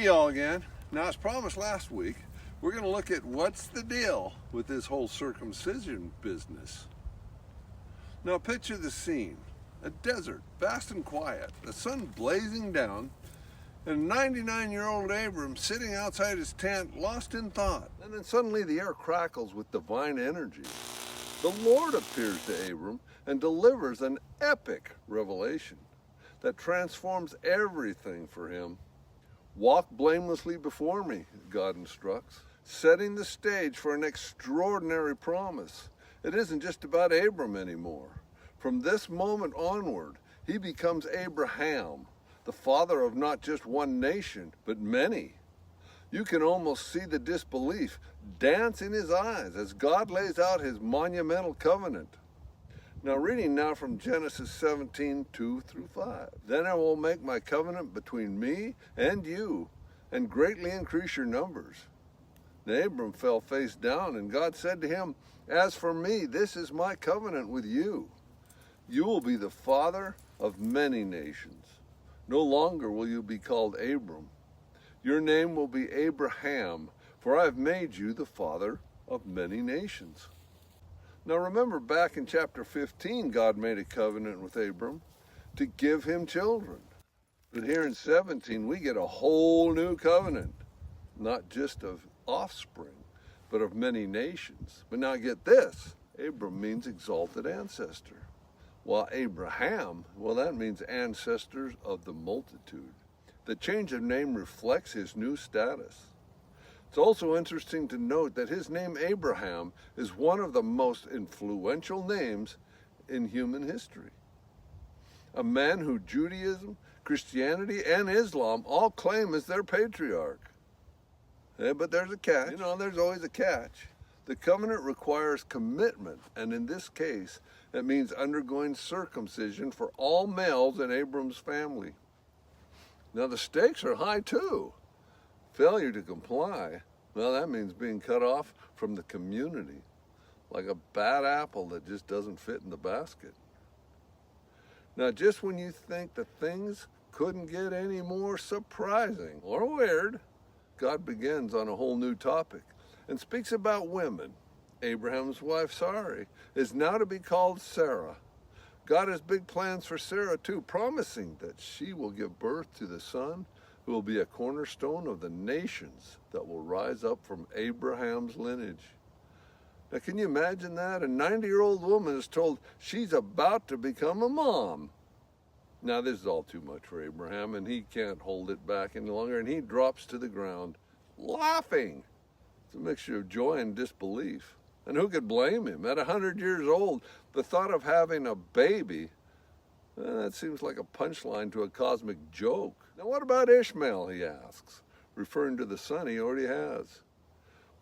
y'all again. Now, as promised last week, we're going to look at what's the deal with this whole circumcision business. Now, picture the scene. A desert, vast and quiet, the sun blazing down, and 99-year-old Abram sitting outside his tent, lost in thought. And then suddenly the air crackles with divine energy. The Lord appears to Abram and delivers an epic revelation that transforms everything for him. Walk blamelessly before me, God instructs, setting the stage for an extraordinary promise. It isn't just about Abram anymore. From this moment onward, he becomes Abraham, the father of not just one nation, but many. You can almost see the disbelief dance in his eyes as God lays out his monumental covenant. Now, reading now from Genesis 17, 2 through 5. Then I will make my covenant between me and you, and greatly increase your numbers. And Abram fell face down, and God said to him, As for me, this is my covenant with you. You will be the father of many nations. No longer will you be called Abram. Your name will be Abraham, for I have made you the father of many nations. Now remember, back in chapter 15, God made a covenant with Abram to give him children. But here in 17, we get a whole new covenant, not just of offspring, but of many nations. But now get this, Abram means exalted ancestor, while Abraham, well, that means ancestors of the multitude. The change of name reflects his new status. It's also interesting to note that his name Abraham is one of the most influential names in human history. A man who Judaism, Christianity, and Islam all claim as their patriarch. But there's a catch. There's always a catch. The covenant requires commitment, and in this case, it means undergoing circumcision for all males in Abram's family. Now the stakes are high too. Failure to comply, well, that means being cut off from the community, like a bad apple that just doesn't fit in the basket. Now, just when you think that things couldn't get any more surprising or weird, God begins on a whole new topic and speaks about women. Abraham's wife, Sarai, is now to be called Sarah. God has big plans for Sarah too, promising that she will give birth to the son who will be a cornerstone of the nations that will rise up from Abraham's lineage. Now, can you imagine that? A 90-year-old woman is told she's about to become a mom. Now, this is all too much for Abraham, and he can't hold it back any longer, and he drops to the ground, laughing. It's a mixture of joy and disbelief. And who could blame him? At 100 years old, the thought of having a baby, that seems like a punchline to a cosmic joke. Now, what about Ishmael, he asks, referring to the son he already has.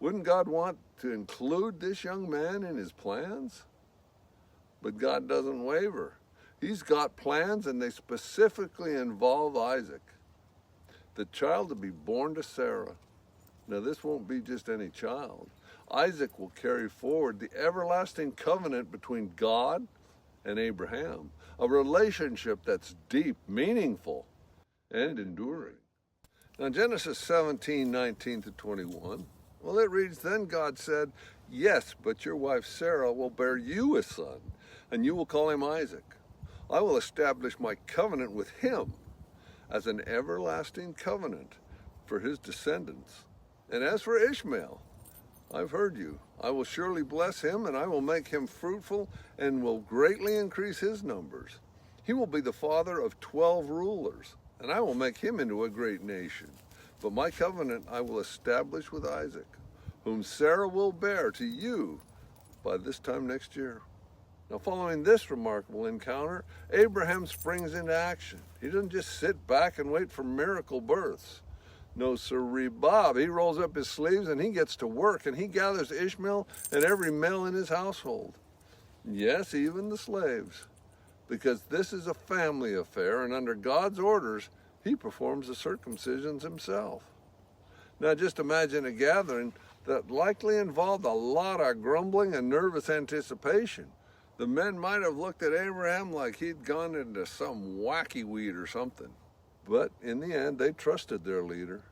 Wouldn't God want to include this young man in his plans? But God doesn't waver. He's got plans, and they specifically involve Isaac, the child to be born to Sarah. Now, this won't be just any child. Isaac will carry forward the everlasting covenant between God and Abraham, a relationship that's deep, meaningful, and enduring. Now, Genesis 17, 19 to 21, well, it reads, Then God said, Yes, but your wife Sarah will bear you a son, and you will call him Isaac. I will establish my covenant with him as an everlasting covenant for his descendants. And as for Ishmael, I've heard you. I will surely bless him, and I will make him fruitful, and will greatly increase his numbers. He will be the father of 12 rulers, and I will make him into a great nation. But my covenant I will establish with Isaac, whom Sarah will bear to you by this time next year. Now, following this remarkable encounter, Abraham springs into action. He doesn't just sit back and wait for miracle births. No sirree, Bob. He rolls up his sleeves and he gets to work, and he gathers Ishmael and every male in his household. Yes, even the slaves. Because this is a family affair, and under God's orders, he performs the circumcisions himself. Now, just imagine a gathering that likely involved a lot of grumbling and nervous anticipation. The men might have looked at Abraham like he'd gone into some wacky weed or something. But in the end, they trusted their leader.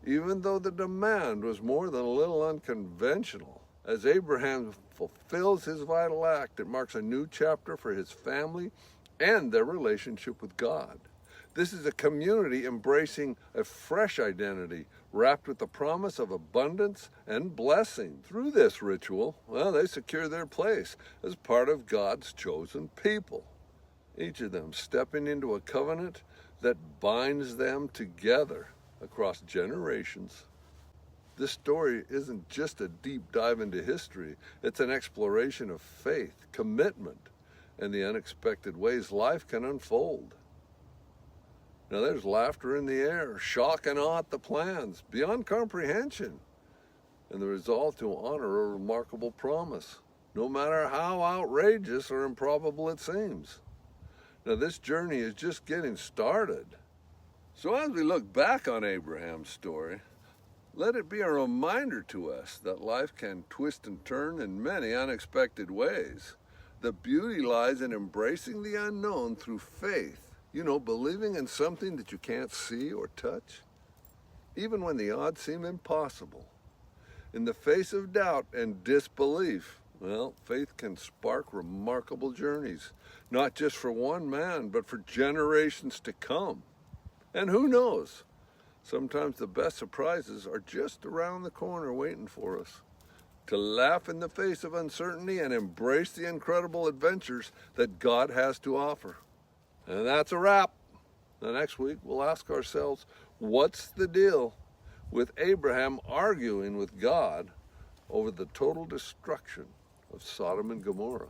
even though the demand was more than a little unconventional. As Abraham fulfills his vital act, it marks a new chapter for his family and their relationship with God. This is a community embracing a fresh identity, wrapped with the promise of abundance and blessing. Through this ritual, they secure their place as part of God's chosen people, each of them stepping into a covenant that binds them together across generations. This story isn't just a deep dive into history, it's an exploration of faith, commitment, and the unexpected ways life can unfold. Now there's laughter in the air, shock and awe at the plans, beyond comprehension, and the resolve to honor a remarkable promise, no matter how outrageous or improbable it seems. Now this journey is just getting started. So as we look back on Abraham's story, let it be a reminder to us that life can twist and turn in many unexpected ways. The beauty lies in embracing the unknown through faith. Believing in something that you can't see or touch, even when the odds seem impossible. In the face of doubt and disbelief, faith can spark remarkable journeys, not just for one man, but for generations to come. And who knows, sometimes the best surprises are just around the corner waiting for us. To laugh in the face of uncertainty and embrace the incredible adventures that God has to offer. And that's a wrap. Now next week we'll ask ourselves, what's the deal with Abraham arguing with God over the total destruction of Sodom and Gomorrah?